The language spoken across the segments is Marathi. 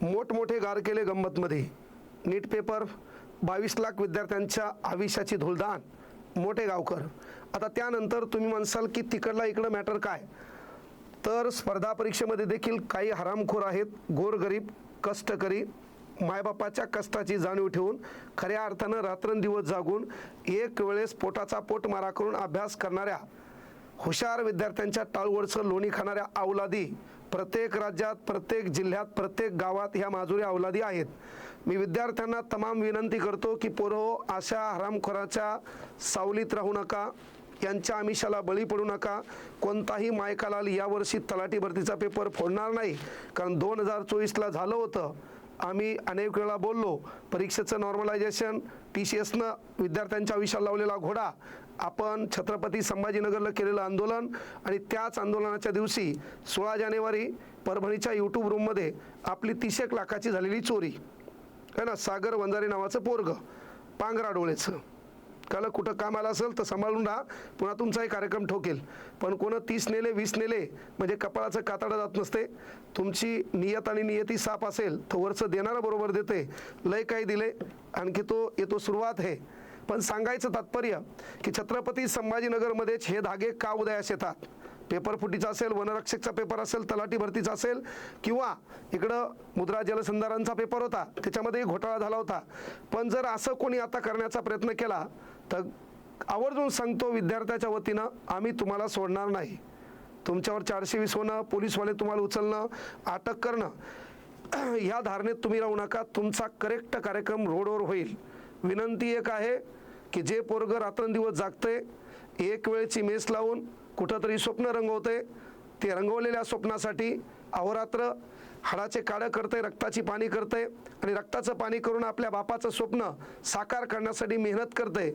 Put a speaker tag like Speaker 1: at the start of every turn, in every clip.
Speaker 1: मोठमोठे गार केले गंमतमध्ये. नीट पेपर, 22 लाख विद्यार्थ्यांच्या आयुष्याची धुलदाण, मोठे गावकर. आता त्यानंतर तुम्ही म्हणसाल की तिकडला इकडं मॅटर काय, तर स्पर्धा परीक्षेमध्ये देखील काही हरामखोर आहेत, गोरगरीब कष्टकरी मायबापाच्या कष्टाची जाणीव ठेवून खऱ्या अर्थानं रात्रंदिवस जागून एक वेळेस पोटाचा पोटमारा करून अभ्यास करणाऱ्या हुशार विद्यार्थ्यांच्या टाळवडचं लोणी खाणाऱ्या अवलादी प्रत्येक राज्यात, प्रत्येक जिल्ह्यात, प्रत्येक गावात ह्या माजुऱ्या अवलादी आहेत. मी विद्यार्थ्यांना तमाम विनंती करतो की पोरहो, अशा हरामखोराच्या सावलीत राहू नका, यांच्या आमिषाला बळी पडू नका. कोणताही मायकालाल यावर्षी तलाठी भरतीचा पेपर फोडणार नाही, कारण 2024ला झालं होतं. आम्ही अनेक वेळा बोललो, परीक्षेचं नॉर्मलायझेशन, TCSनं विद्यार्थ्यांच्या आयुष्याला लावलेला घोडा, आपण छत्रपती संभाजीनगरला केलेलं आंदोलन आणि त्याच आंदोलनाच्या दिवशी 16 जानेवारी परभणीच्या यूट्यूब रूममध्ये आपली 30 लाखाची झालेली चोरी है ना, सागर वंजारी नावाचं पोरग, पांघरा डोळेचं. काल कुठं काम आलं असेल तर सांभाळून राहा, पुन्हा तुमचाही कार्यक्रम ठोकेल. पण कोणं 30 नेले 20 नेले म्हणजे कपाळाचं कातडं जात नसते. तुमची नियत आणि नियती साफ असेल तर वरचं देणारं बरोबर देते. लय काही दिले, आणखी तो येतो सुरुवात आहे. पण सांगायचं तात्पर्य की छत्रपती संभाजीनगरमध्येच हे धागे का उदयास येतात. पेपर फुटीचा असेल, वनरक्षकचा पेपर असेल, तलाठी भरतीचा असेल, किंवा इकडं मुद्रा जलसंधारणचा पेपर होता, त्याच्यामध्ये घोटाळा झाला होता. पण जर असं कोणी आता करण्याचा प्रयत्न केला तर आवर्जून सांगतो, विद्यार्थ्याच्या वतीनं आम्ही तुम्हाला सोडणार नाही. तुमच्यावर 420 होणं, पोलीसवाले तुम्हाला उचलणं, अटक करणं, ह्या धारणेत तुम्ही राहू नका. तुमचा करेक्ट कार्यक्रम रोडवर होईल. विनंती एक आहे की जे पोरग रात्रंदिवस जागते, एक वेळची मेस लावून कुठंतरी स्वप्न रंगवते, ते रंगवलेल्या स्वप्नासाठी अहोरात्र हाडाचे काळं करते, रक्ताची पाणी करते आणि रक्ताचं पाणी करून आपल्या बापाचं स्वप्न साकार करण्यासाठी मेहनत करते.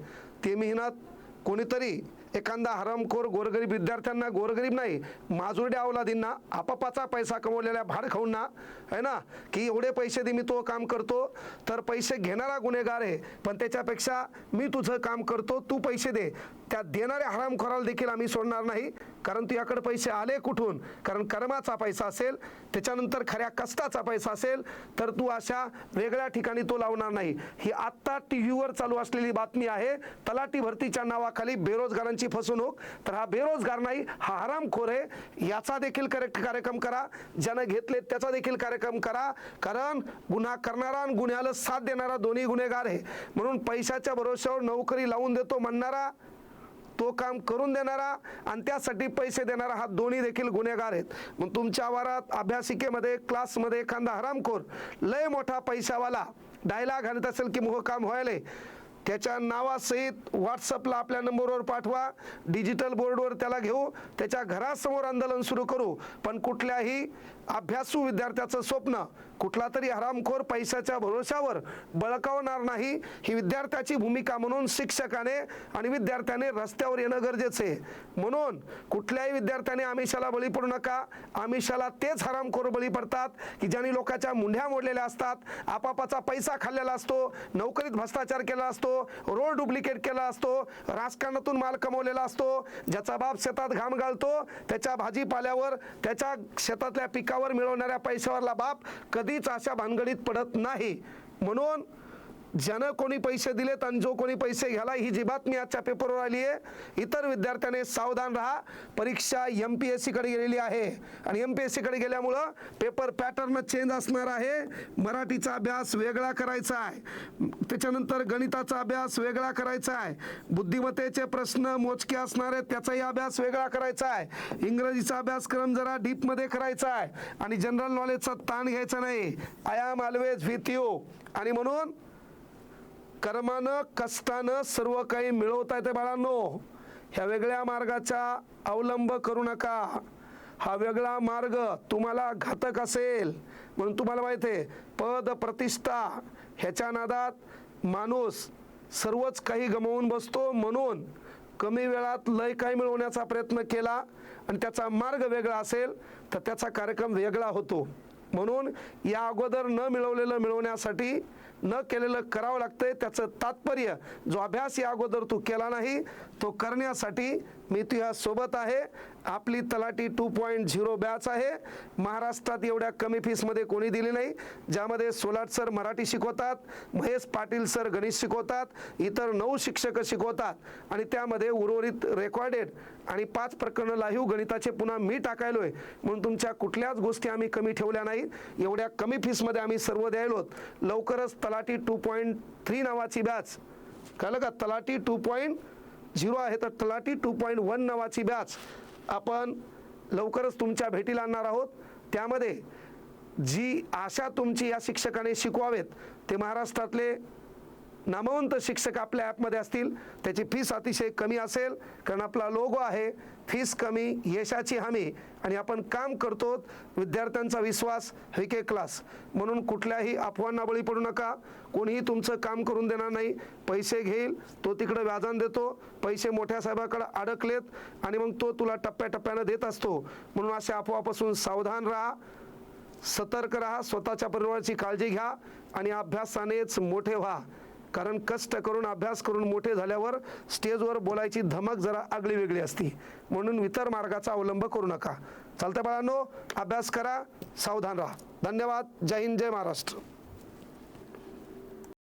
Speaker 1: ते मेहनत कोणीतरी एखादा हरामखोर गोरगरीब विद्यार्थ्यांना, गोरगरीब नाही, माजुरड्या अवलादींना, आपापाचा पैसा कमवलेल्या भाड खाऊंना है ना, की एवढे पैसे दे मी तो काम करतो, तर पैसे घेणारा गुन्हेगार आहे. पण त्याच्यापेक्षा मी तुझं काम करतो, तू पैसे दे, त्या देणाऱ्या हरामखोराला देखील आम्ही सोडणार नाही. कारण तुझ्याकडे पैसे आले कुठून, कारण कर्माचा पैसा असेल, त्याच्यानंतर खऱ्या कष्टाचा पैसा असेल, तर तू अशा वेगळ्या ठिकाणी तो लावणार नाही. ही आत्ता TV वर चालू असलेली बातमी आहे. तलाठी भरतीच्या नावाखाली बेरोजगारांची फसवणूक. तर हा बेरोजगार नाही, हा हरामखोर आहे. याचा देखील करेक्ट कार्यक्रम करा, ज्यानं घेतले त्याचा देखील कार्यक्रम करा. कारण गुन्हा करणारा आणि गुन्ह्याला साथ देणारा दोन्ही गुन्हेगार आहे. म्हणून पैशाच्या भरोश्यावर नोकरी लावून देतो म्हणणारा, तो काम करून देणारा आणि त्यासाठी पैसे देणारा, हा दोन्ही देखील गुन्हेगार आहेत. मग तुमच्या आवारात अभ्यासिकेमध्ये, क्लासमध्ये एखादा हरामखोर लय मोठा पैशावाला डायलॉग आणत असेल की मुह काम व्हायले, त्याच्या नावासहित व्हॉट्सअपला आपल्या नंबरवर पाठवा, डिजिटल बोर्डवर त्याला घेऊ, त्याच्या घरासमोर आंदोलन सुरू करू. पण कुठल्याही अभ्यासू विद्यार्थ्याचं स्वप्न कुठला तरी हरामखोर पैशाच्या भरोशावर बळकावणार नाही. ही विद्यार्थ्याची भूमिका म्हणून शिक्षकाने आणि विद्यार्थ्याने रस्त्यावर येणं गरजेचं आहे. म्हणून कुठल्याही विद्यार्थ्याने आमिषाला बळी पडू नका. आमिषाला तेच हरामखोर बळी पडतात की ज्यांनी लोकांच्या मुंढ्या मोडलेल्या असतात, आपापाचा पैसा खाल्लेला असतो, नोकरीत भ्रष्टाचार केला असतो, रोड डुप्लिकेट केला असतो, राजकारणातून माल कमवलेला असतो, ज्याचा बाप शेतात घाम घालतो, त्याच्या भाजीपाल्यावर, त्याच्या शेतातल्या पिकावर मिळवणाऱ्या पैशावरला बाप कधीच अशा भानगडीत पडत नाही. म्हणून ज्यानं कोणी पैसे दिलेत आणि जो कोणी पैसे घ्याला, ही जी बातमी आजच्या पेपरवर आली आहे, इतर विद्यार्थ्याने सावधान राहा. परीक्षा MPSC कडे गेलेली आहे आणि MPSC कडे गेल्यामुळं पेपर पॅटर्न चेंज असणार आहे. मराठीचा अभ्यास वेगळा करायचा आहे, त्याच्यानंतर गणिताचा अभ्यास वेगळा करायचा आहे, बुद्धिमत्तेचे प्रश्न मोजके असणार आहेत त्याचाही अभ्यास वेगळा करायचा आहे, इंग्रजीचा अभ्यासक्रम जरा डीपमध्ये करायचा आहे आणि जनरल नॉलेजचा ताण घ्यायचा नाही. I am always with you. आणि म्हणून कर्मानं, कष्टानं सर्व काही मिळवता येते बाळांनो. ह्या वेगळ्या मार्गाचा अवलंब करू नका. हा वेगळा मार्ग तुम्हाला घातक असेल. म्हणून तुम्हाला माहिती आहे, पद प्रतिष्ठा ह्याच्या नादात माणूस सर्वच काही गमावून बसतो. म्हणून कमी वेळात लय काही मिळवण्याचा प्रयत्न केला आणि त्याचा मार्ग वेगळा असेल तर त्याचा कार्यक्रम वेगळा होतो. म्हणून या अगोदर न मिळवलेलं मिळवण्यासाठी न केलेलं करावं लागतंय. त्याचं तात्पर्य, जो अभ्यास या अगोदर तू केला नाही तो करण्यासाठी मी तुझ्या सोबत आहे आपली तलाठी 2.0 बॅच आहे. महाराष्ट्रात एवढ्या कमी फीसमध्ये कोणी दिली नाही, ज्यामध्ये सोलाट सर मराठी शिकवतात, महेश पाटील सर गणित शिकवतात, इतर 9 शिक्षक शिकवतात आणि त्यामध्ये उर्वरित रेकॉर्डेड आणि 5 प्रकरणं लाईव्ह गणिताचे पुन्हा मी टाकायलोय. म्हणून तुमच्या कुठल्याच गोष्टी आम्ही कमी ठेवल्या नाही. एवढ्या कमी फीसमध्ये आम्ही सर्व द्यायलोत. लवकरच तलाठी 2.3 नावाची बॅच, कळलं का? तलाठी 2.0 आहे तर तलाठी 2.1 नावाची बॅच आपण लवकरच तुमच्या भेटीला आणणार आहोत. त्यामध्ये जी आशा तुमची या शिक्षकाने शिकवावेत ते महाराष्ट्रातले नामवंत शिक्षक आपल्या ॲपमध्ये असतील. त्याची फीस अतिशय कमी असेल, कारण आपला लोगो आहे फीस कमी यशाची हमी, आणि आपण काम करतो विद्यार्थ्यांचा विश्वास HK क्लास. म्हणून कुठल्याही अफवांना बळी पडू नका. कोणीही तुमचं काम करून देणार नाही. पैसे घेईल तो तिकडे व्याजान देतो, पैसे मोठ्या साहेबाकडे अडकलेत आणि मग तो तुला टप्प्याटप्प्यानं देत असतो. म्हणून अशा अफवापासून सावधान राहा, सतर्क राहा, स्वतःच्या परिवाराची काळजी घ्या आणि अभ्यासानेच मोठे व्हा. कारण कष्ट करून अभ्यास करून मोठे झाल्यावर स्टेजवर बोलायची धमक जरा आगळी वेगळी असती. म्हणून इतर मार्गाचा अवलंब करू नका. चालतं बाळांनो, अभ्यास करा, सावधान राहा. धन्यवाद. जय हिंद, जय महाराष्ट्र.